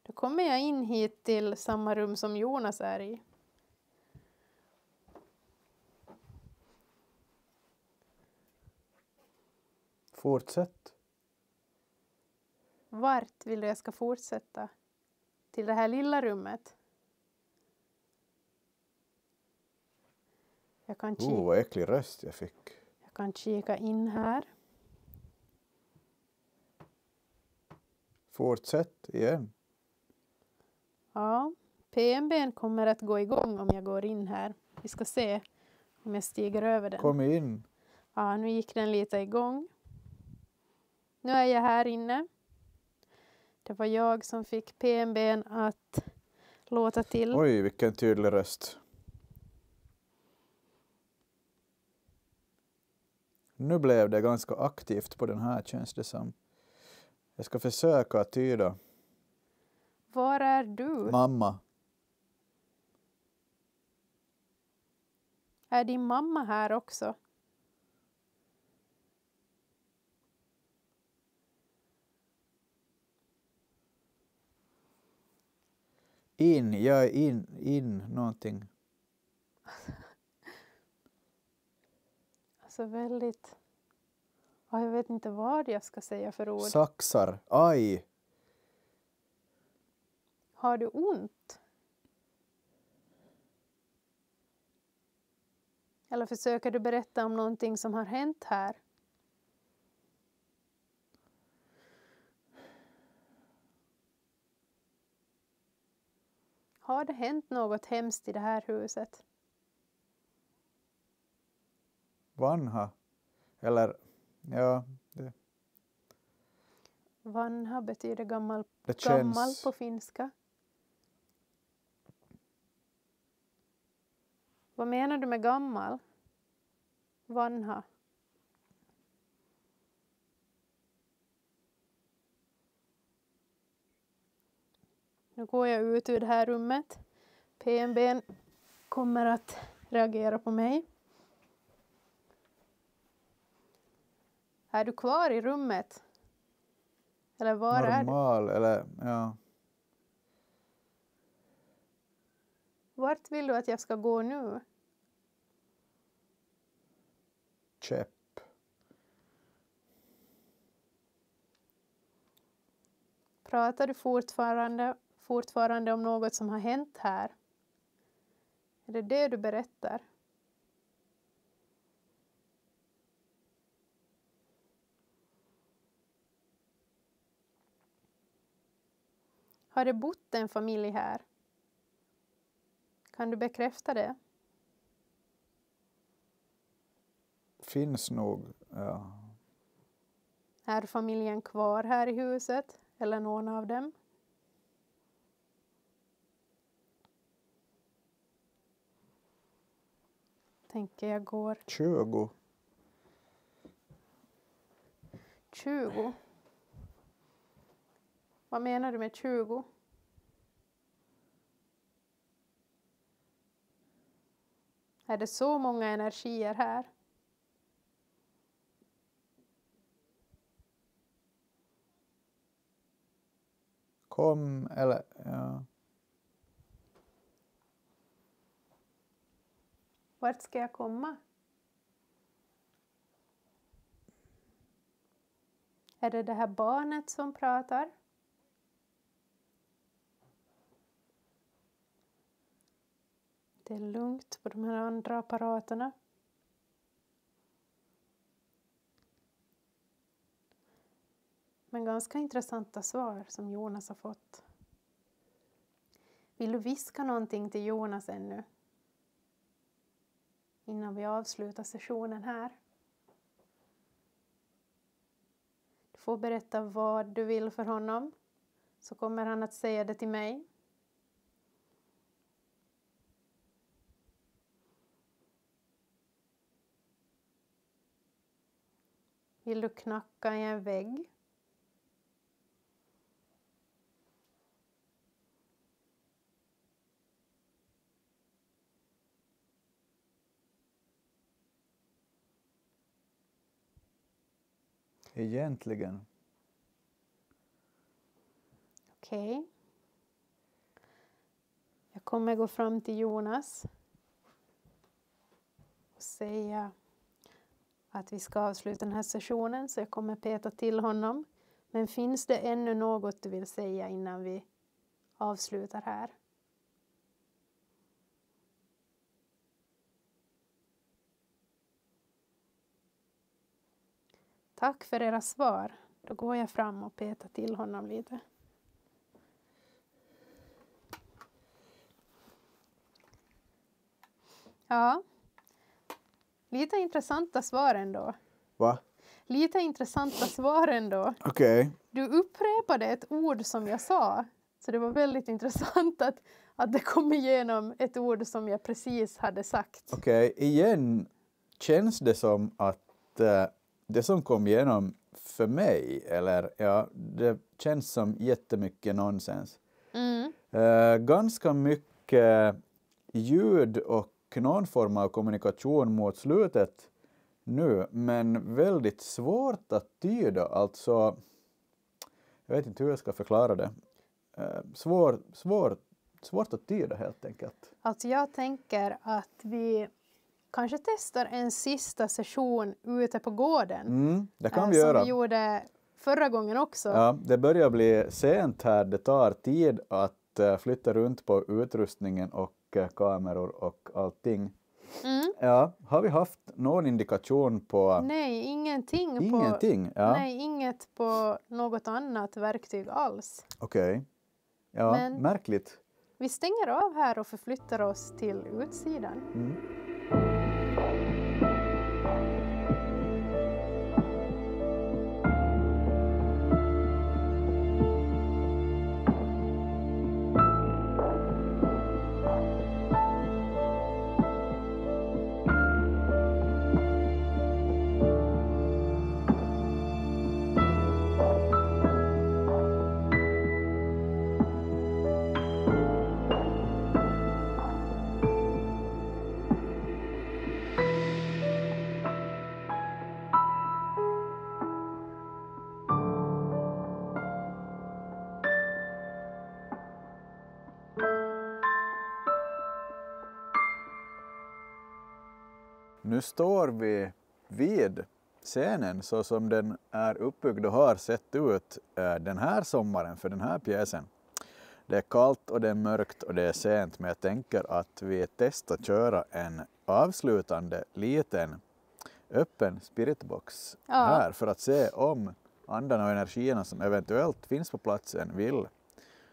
Då kommer jag in hit till samma rum som Jonas är i. Fortsätt. Vart vill du jag ska fortsätta? Till det här lilla rummet? Jag Vad äcklig röst jag fick. kan kika in här. Fortsätt igen. Ja, PMB:n kommer att gå igång om jag går in här. Vi ska se om jag stiger över den. Kom in. Ja, nu gick den lite igång. Nu är jag här inne. Det var jag som fick PMB:n att låta till. Oj, vilken tydlig röst. Nu blev det ganska aktivt på den här, känns det som. Jag ska försöka tyda. Var är du? Mamma. Är din mamma här också? Jag är in någonting. Alltså väldigt... Ja, jag vet inte vad jag ska säga för ord. Saxar. Aj. Har du ont? Eller försöker du berätta om någonting som har hänt här? Har det hänt något hemskt i det här huset? Vanha. Eller, ja. Vanha betyder gammal känns... på finska. Vad menar du med gammal? Vanha. Nu går jag ut ur det här rummet. PMB:n kommer att reagera på mig. Är du kvar i rummet? Eller var är du? Normal, eller ja. Vart vill du att jag ska gå nu? Käpp. Pratar du fortfarande om något som har hänt här? Är det det du berättar? Har det bott en familj här? Kan du bekräfta det? Finns nog, ja. Är familjen kvar här i huset? Eller någon av dem? Tänker jag går 20. 20. Vad menar du med 20? Är det så många energier här? Kom, eller ja. Vart ska jag komma? Är det här barnet som pratar? Det är lugnt på de här andra apparaterna. Men ganska intressanta svar som Jonas har fått. Vill du viska någonting till Jonas ännu? Innan vi avslutar sessionen här. Du får berätta vad du vill för honom. Så kommer han att säga det till mig. Vill du knacka i en vägg? Egentligen. Okej. Jag kommer gå fram till Jonas och säga att vi ska avsluta den här sessionen, så jag kommer peta till honom. Men finns det ännu något du vill säga innan vi avslutar här? Tack för era svar. Då går jag fram och petar till honom lite. Ja. Lite intressanta svar ändå. Va? Lite intressanta svar ändå. Okej. Du upprepade ett ord som jag sa. Så det var väldigt intressant att det kom igenom ett ord som jag precis hade sagt. Okej, igen känns det som att det som kom igenom för mig, eller ja, det känns som jättemycket nonsens. Ganska mycket ljud och någon form av kommunikation mot slutet nu, men väldigt svårt att tyda, alltså jag vet inte hur jag ska förklara det. Svårt att tyda helt enkelt. Alltså jag tänker att vi kanske testar en sista session ute på gården. Det kan vi göra. Som vi gjorde förra gången också. Ja, det börjar bli sent här. Det tar tid att flytta runt på utrustningen och kameror och allting. Ja, har vi haft någon indikation på... Nej, ingenting. Ingenting? Ja. Nej, inget på något annat verktyg alls. Okej. Ja, Men märkligt. vi stänger av här och förflyttar oss till utsidan. Nu står vi vid scenen så som den är uppbyggd och har sett ut den här sommaren för den här pjäsen. Det är kallt och det är mörkt och det är sent, men jag tänker att vi testar köra en avslutande liten öppen spiritbox här för att se om andarna och energierna som eventuellt finns på platsen vill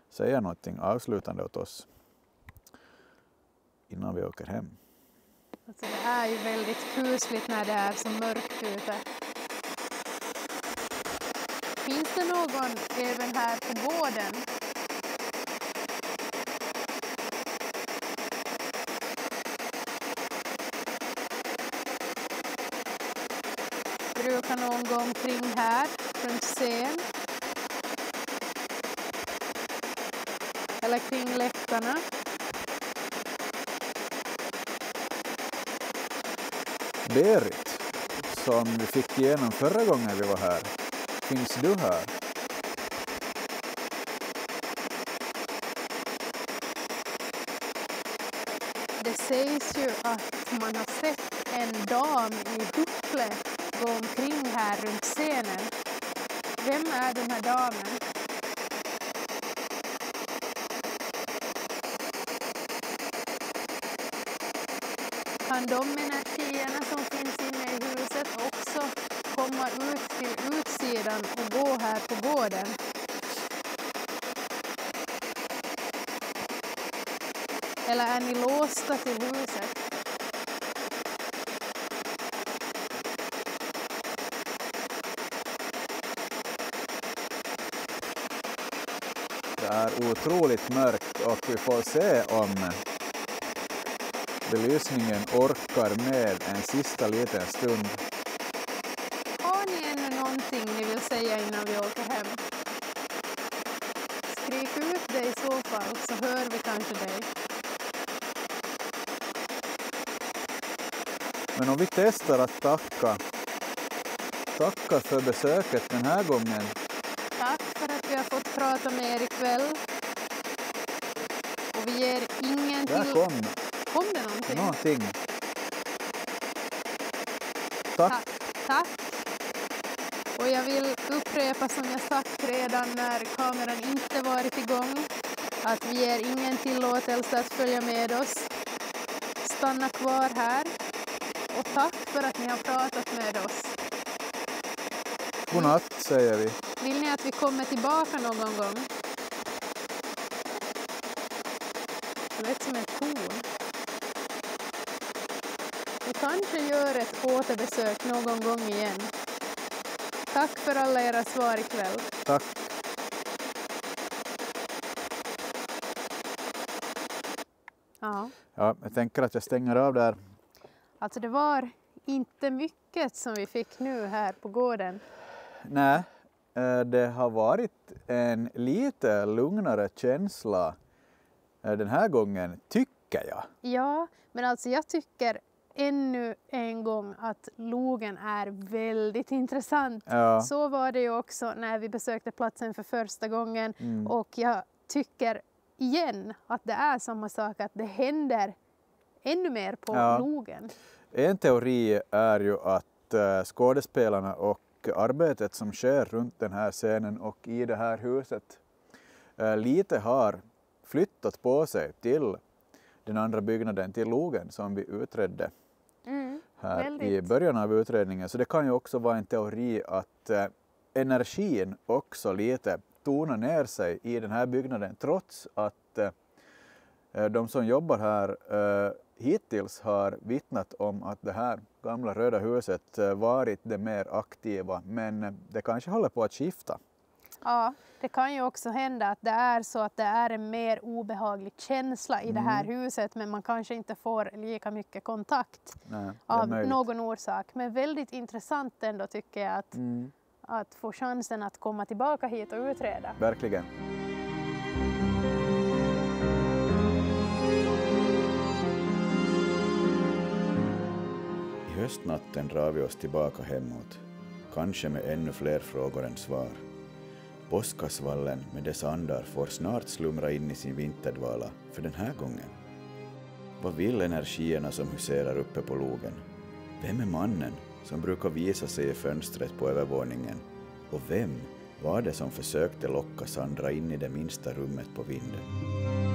säga någonting avslutande åt oss innan vi åker hem. Alltså det är ju väldigt kusligt när det är så mörkt ute. Finns det någon även här på gården? Brukar någon gå omkring här runt scen? Eller kring läktarna? Berit, som vi fick igenom förra gången vi var här. Finns du här? Det sägs ju att man har sett en dam i huckle gå omkring här runt scenen. Vem är den här damen? Kan de energierna som finns inne i huset också komma ut till utsidan och gå här på gården? Eller är ni låsta till huset? Det är otroligt mörkt och vi får se om belysningen orkar med en sista liten stund. Har ni ännu någonting ni vill säga innan vi åker hem? Skrik ut det i så fall så hör vi kanske dig. Men om vi testar att tacka för besöket den här gången. Tack för att vi har fått prata med er ikväll. Och vi ger ingen Där till... Kom det någonting? Någonting. Tack. Tack. Och jag vill upprepa som jag sagt redan när kameran inte varit igång. Att vi ger ingen tillåtelse att följa med oss. Stanna kvar här. Och tack för att ni har pratat med oss. Godnatt säger vi. Vill ni att vi kommer tillbaka någon gång? Det lät som ett torn. Vi kanske gör ett återbesök någon gång igen. Tack för alla era svar ikväll. Tack. Ja. Ja, jag tänker att jag stänger av där. Alltså det var inte mycket som vi fick nu här på gården. Nej, det har varit en lite lugnare känsla den här gången, tycker jag. Ja, men alltså jag tycker ännu en gång att logen är väldigt intressant. Ja. Så var det ju också när vi besökte platsen för första gången. Och jag tycker igen att det är samma sak, att det händer ännu mer på logen. En teori är ju att skådespelarna och arbetet som sker runt den här scenen och i det här huset lite har flyttat på sig till den andra byggnaden, till logen som vi utredde här i början av utredningen. Så det kan ju också vara en teori att energin också lite tonar ner sig i den här byggnaden, trots att de som jobbar här hittills har vittnat om att det här gamla röda huset varit det mer aktiva, men det kanske håller på att skifta. Ja, det kan ju också hända att det är så att det är en mer obehaglig känsla i det här huset, men man kanske inte får lika mycket kontakt. Nej, av någon orsak. Men väldigt intressant ändå tycker jag att få chansen att komma tillbaka hit och utreda. Verkligen. I höstnatten drar vi oss tillbaka hemåt, kanske med ännu fler frågor än svar. Påskasvallen med dess andar får snart slumra in i sin vinterdvala för den här gången. Vad vill energierna som huserar uppe på logen? Vem är mannen som brukar visa sig i fönstret på övervåningen, och vem var det som försökte locka Sandra in i det minsta rummet på vinden?